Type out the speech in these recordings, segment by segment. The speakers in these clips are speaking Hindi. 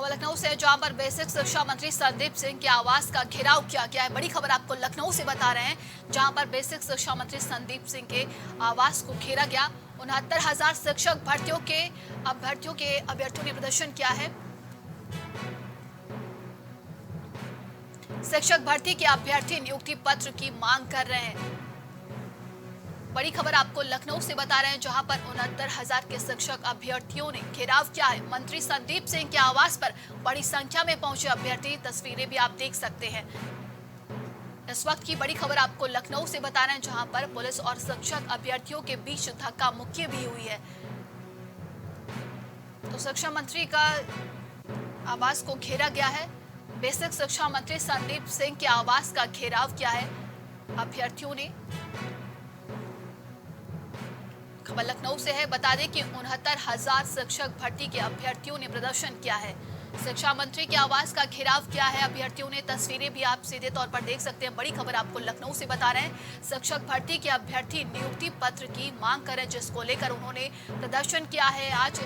खबर लखनऊ से, जहां पर बेसिक शिक्षा मंत्री संदीप सिंह के आवास का घेराव किया गया है। बड़ी खबर आपको लखनऊ से बता रहे हैं, जहां पर बेसिक शिक्षा मंत्री संदीप सिंह के आवास को घेरा गया। 69,000 शिक्षक अभ्यर्थियों ने प्रदर्शन किया है। शिक्षक भर्ती के अभ्यर्थी नियुक्ति पत्र की मांग कर रहे हैं। बड़ी खबर आपको लखनऊ से बता रहे हैं, जहां पर 69,000 के शिक्षक अभ्यर्थियों ने घेराव किया है। मंत्री संदीप सिंह के आवास पर बड़ी संख्या में पहुंचे अभ्यर्थी, तस्वीरें भी आप देख सकते हैं। इस वक्त की बड़ी खबर आपको लखनऊ से बता रहे हैं, जहां पर पुलिस और शिक्षक अभ्यर्थियों के बीच धक्का मुक्की भी हुई है। तो शिक्षा मंत्री का आवास को घेरा गया है। बेसिक शिक्षा मंत्री संदीप सिंह के आवास का घेराव किया है अभ्यर्थियों ने। खबर लखनऊ से है, बता दें कि 69,000 शिक्षक भर्ती के अभ्यर्थियों ने प्रदर्शन किया है। शिक्षा मंत्री के आवास का घेराव किया है अभ्यर्थियों ने। तस्वीरें भी आप सीधे तौर पर देख सकते हैं। बड़ी खबर आपको लखनऊ से बता रहे हैं, शिक्षक भर्ती के अभ्यर्थी नियुक्ति पत्र की मांग करें, जिसको लेकर उन्होंने प्रदर्शन किया है। आज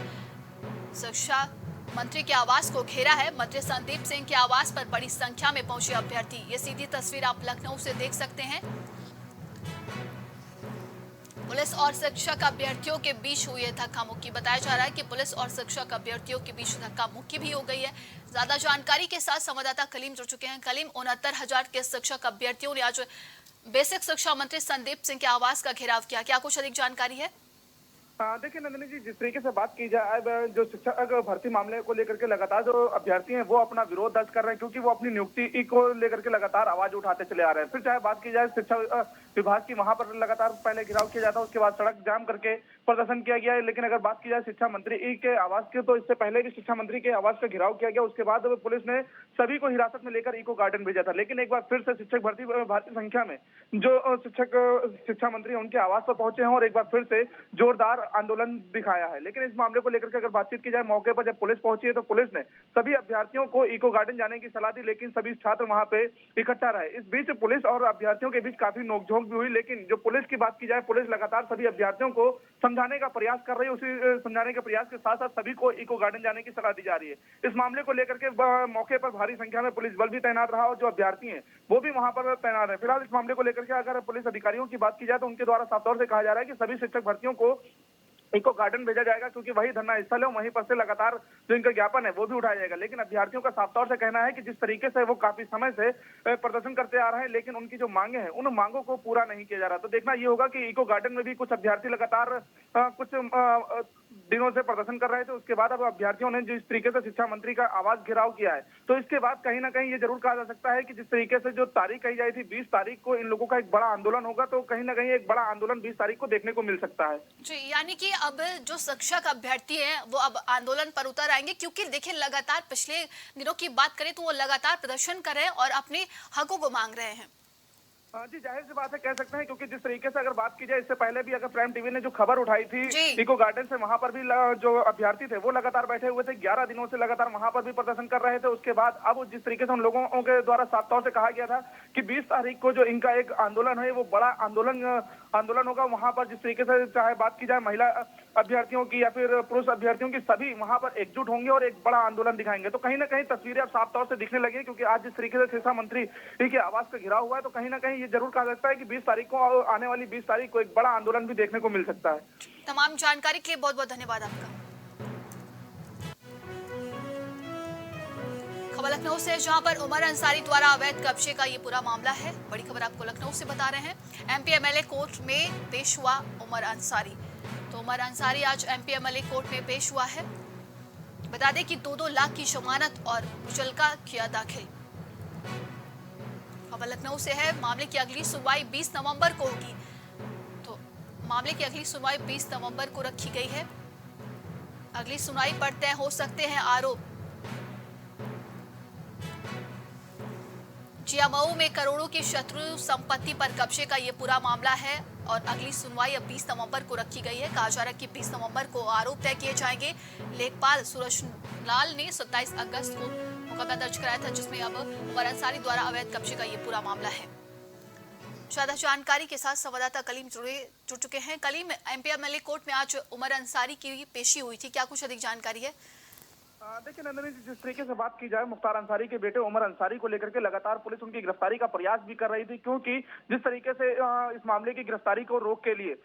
शिक्षा मंत्री के आवास को घेरा है। मंत्री संदीप सिंह के आवास पर बड़ी संख्या में पहुंचे अभ्यर्थी। ये सीधी तस्वीर आप लखनऊ से देख सकते हैं। पुलिस और शिक्षक अभ्यर्थियों के बीच हुई है धक्का मुक्की। बताया जा रहा है कि पुलिस और शिक्षक अभ्यर्थियों के बीच धक्का मुक्की भी हो गई है। ज्यादा जानकारी के साथ संवाददाता कलीम जुड़ चुके हैं। कलीम, 69,000 के शिक्षक अभ्यर्थियों ने आज बेसिक शिक्षा मंत्री संदीप सिंह के आवास का घेराव किया, क्या कुछ अधिक जानकारी है? देखिए नंदिनी जी, जिस तरीके से बात की जाए, जो शिक्षक भर्ती मामले को लेकर के लगातार जो अभ्यर्थी हैं वो अपना विरोध दर्ज कर रहे हैं, क्योंकि वो अपनी नियुक्ति को लेकर के लगातार आवाज उठाते चले आ रहे हैं। फिर चाहे बात की जाए शिक्षा विभाग की, वहां पर लगातार पहले घेराव किया जाता है, उसके बाद सड़क जाम करके प्रदर्शन किया गया है। लेकिन अगर बात की जाए शिक्षा मंत्री के आवास की, तो इससे पहले भी शिक्षा मंत्री के आवास का घेराव किया गया। उसके बाद पुलिस ने सभी को हिरासत में लेकर इको गार्डन भेजा था। लेकिन एक बार फिर से शिक्षक भर्ती भारी संख्या में जो शिक्षा मंत्री उनके आवास पर पहुंचे हैं और एक बार फिर से जोरदार आंदोलन दिखाया है। लेकिन इस मामले को लेकर के अगर बातचीत की जाए, मौके पर जब पुलिस पहुंची है तो पुलिस ने सभी अभ्यर्थियों को इको गार्डन जाने की सलाह दी, लेकिन सभी छात्र वहां पे इकट्ठा रहे। इस बीच पुलिस और अभ्यर्थियों के बीच काफी नोकझोंक भी हुई। लेकिन जो पुलिस की बात की जाए, पुलिस लगातार सभी अभ्यर्थियों को समझाने का प्रयास कर रही है। उसी समझाने के प्रयास के साथ साथ सभी को इको गार्डन जाने की सलाह दी जा रही है। इस मामले को लेकर के मौके पर भारी संख्या में पुलिस बल भी तैनात रहा और जो अभ्यर्थी हैं वो भी वहां पर तैनात है। फिलहाल इस मामले को लेकर के अगर पुलिस अधिकारियों की बात की जाए तो उनके द्वारा साफ तौर से कहा जा रहा है कि सभी शिक्षक भर्तियों को इको गार्डन भेजा जाएगा, क्योंकि वही धरना स्थल है, वहीं पर से लगातार जो इनका ज्ञापन है वो भी उठाया जाएगा। लेकिन अभ्यर्थियों का साफ तौर से कहना है कि जिस तरीके से वो काफी समय से प्रदर्शन करते आ रहे हैं, लेकिन उनकी जो मांगे हैं उन मांगों को पूरा नहीं किया जा रहा। तो देखना ये होगा कि इको गार्डन में भी कुछ अभ्यर्थी लगातार कुछ दिनों से प्रदर्शन कर रहे थे। उसके बाद अब अभ्यर्थियों ने जिस तरीके से शिक्षा मंत्री का आवास घेराव किया है, तो इसके बाद कहीं ना कहीं ये जरूर कहा जा सकता है कि जिस तरीके से जो तारीख कही जाई थी 20 तारीख को इन लोगों का एक बड़ा आंदोलन होगा, तो कहीं ना कहीं एक बड़ा आंदोलन 20 तारीख को देखने को मिल सकता है। जी, यानी कि अब जो शिक्षक अभ्यर्थी हैं वो अब आंदोलन पर उतर आएंगे, क्योंकि देखिए लगातार पिछले दिनों की बात करें तो वो लगातार प्रदर्शन कर रहे हैं और अपने हकों को मांग रहे हैं। जी, जाहिर सी बात है, कह सकते हैं, क्योंकि जिस तरीके से अगर बात की जाए, इससे पहले भी अगर प्राइम टीवी ने जो खबर उठाई थी इको गार्डन से, वहां पर भी जो अभ्यर्थी थे वो लगातार बैठे हुए थे। 11 दिनों से लगातार वहां पर भी प्रदर्शन कर रहे थे। उसके बाद अब जिस तरीके से उन लोगों के द्वारा साफ तौर से कहा गया था कि 20 तारीख को जो इनका एक आंदोलन है वो बड़ा आंदोलन होगा। वहां पर जिस तरीके से चाहे बात की जाए महिला अभ्यर्थियों की या फिर पुरुष अभ्यर्थियों की, सभी वहां पर एकजुट होंगे और एक बड़ा आंदोलन दिखाएंगे। तो कहीं ना कहीं तस्वीरें अब साफ तौर से दिखने लगी, क्योंकि आज जिस तरीके से शिक्षा मंत्री के आवास का घिराव हुआ है, तो कहीं ना कहीं ये जरूर कहा सकता है कि 20 तारीख को, आने वाली 20 तारीख को एक बड़ा आंदोलन भी देखने को मिल सकता है। तमाम जानकारी के लिए बहुत बहुत धन्यवाद आपका। खबर लखनऊ से, जहां पर उमर अंसारी द्वारा अवैध कब्जे का ये पूरा मामला है। बड़ी खबर आपको लखनऊ से बता रहे हैं। एमपी एमएलए कोर्ट में पेश हुआ उमर अंसारी। तो उमर अंसारी आज एमपी एमएलए कोर्ट में पेश हुआ है। बता दें कि 2-2 लाख की जमानत और मुचलका किया दाखिल। खबर लखनऊ से है, मामले की अगली सुनवाई 20 नवंबर को होगी। तो मामले की अगली सुनवाई 20 नवंबर को रखी गई है। अगली सुनवाई पर तय हो सकते हैं आरोप। जियामऊ में करोड़ों की शत्रु संपत्ति पर कब्जे का ये पूरा मामला है और अगली सुनवाई अब 20 नवंबर को रखी गई है। कहा जा रहा है कि 20 नवंबर को आरोप तय किए जाएंगे। लेखपाल सूरज लाल ने 27 अगस्त को मुकदमा दर्ज कराया था, जिसमें अब उमर अंसारी द्वारा अवैध कब्जे का ये पूरा मामला है। ज्यादा जानकारी के साथ संवाददाता कलीम जुड़ चुके हैं। कलीम, एमपी एमएलए कोर्ट में आज उमर अंसारी की पेशी हुई थी, क्या कुछ अधिक जानकारी है? देखिए नंदनी जी, जिस तरीके से बात की जाए मुख्तार अंसारी के बेटे उमर अंसारी को लेकर के लगातार पुलिस उनकी गिरफ्तारी का प्रयास भी कर रही थी, क्योंकि जिस तरीके से इस मामले की गिरफ्तारी को रोक के लिए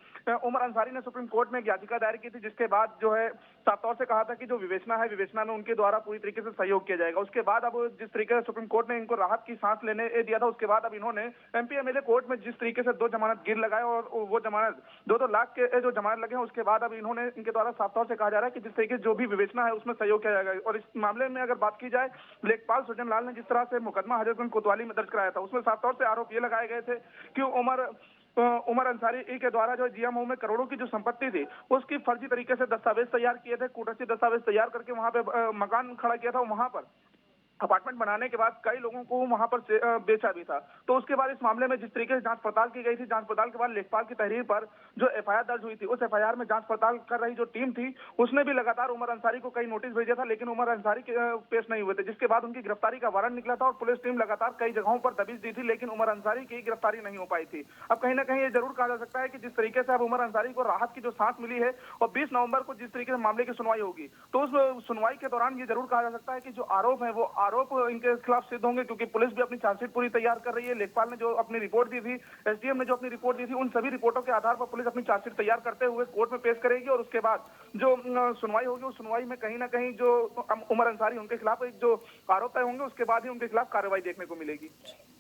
उमर अंसारी ने सुप्रीम कोर्ट में एक याचिका दायर की थी, जिसके बाद जो है साफ तौर से कहा था कि जो विवेचना है, विवेचना में उनके द्वारा पूरी तरीके से सहयोग किया जाएगा। उसके बाद अब जिस तरीके से सुप्रीम कोर्ट ने इनको राहत की सांस लेने दिया था, उसके बाद अब इन्होंने एमपी एमएलए कोर्ट में जिस तरीके से 2 जमानत गिर लगाए और वो जमानत 2-2 लाख के जो जमानत लगे हैं, उसके बाद अब इन्होंने इनके द्वारा साफ तौर से कहा जा रहा है कि जिस तरीके से जो भी विवेचना है उसमें सहयोग किया जाएगा। और इस मामले में अगर बात की जाए, लेखपाल सुजन लाल ने जिस तरह से मुकदमा हजरतगंज कोतवाली में दर्ज कराया था, उसमें साफ तौर से आरोप ये लगाए गए थे कि उमर अंसारी के द्वारा जो जीएमओ में करोड़ों की जो संपत्ति थी, उसकी फर्जी तरीके से दस्तावेज तैयार किए थे, कूटस्थ दस्तावेज तैयार करके वहां पे मकान खड़ा किया था। वहां पर अपार्टमेंट बनाने के बाद कई लोगों को वहां पर बेचा भी था। तो उसके बाद इस मामले में जिस तरीके से जांच पड़ताल की गई थी, जांच पड़ताल के बाद लेखपाल की तहरीर पर जो एफआईआर दर्ज हुई थी, उस एफआईआर में जांच पड़ताल कर रही जो टीम थी, उसने भी लगातार उमर अंसारी को कई नोटिस भेजा था, लेकिन उमर अंसारी पेश नहीं हुए थे, जिसके बाद उनकी गिरफ्तारी का वारंट निकला था और पुलिस टीम लगातार कई जगहों पर दबिश दी थी, लेकिन उमर अंसारी की गिरफ्तारी नहीं हो पाई थी। अब कहीं ना कहीं ये जरूर कहा जा सकता है कि जिस तरीके से अब उमर अंसारी को राहत की जो सांस मिली है और 20 नवंबर को जिस तरीके से मामले की सुनवाई होगी, तो उस सुनवाई के दौरान ये जरूर कहा जा सकता है कि जो आरोप है वो आरोप इनके खिलाफ सिद्ध होंगे, क्योंकि पुलिस भी अपनी चार्जशीट पूरी तैयार कर रही है। लेखपाल ने जो अपनी रिपोर्ट दी थी, एसडीएम ने जो अपनी रिपोर्ट दी थी, उन सभी रिपोर्टों के आधार पर पुलिस अपनी चार्जशीट तैयार करते हुए कोर्ट में पेश करेगी और उसके बाद जो सुनवाई होगी, उस सुनवाई में कहीं ना कहीं जो उमर अंसारी उनके खिलाफ एक जो आरोप तय होंगे, उसके बाद ही उनके खिलाफ कार्रवाई देखने को मिलेगी।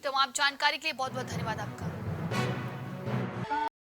तमाम जानकारी के लिए बहुत बहुत धन्यवाद आपका।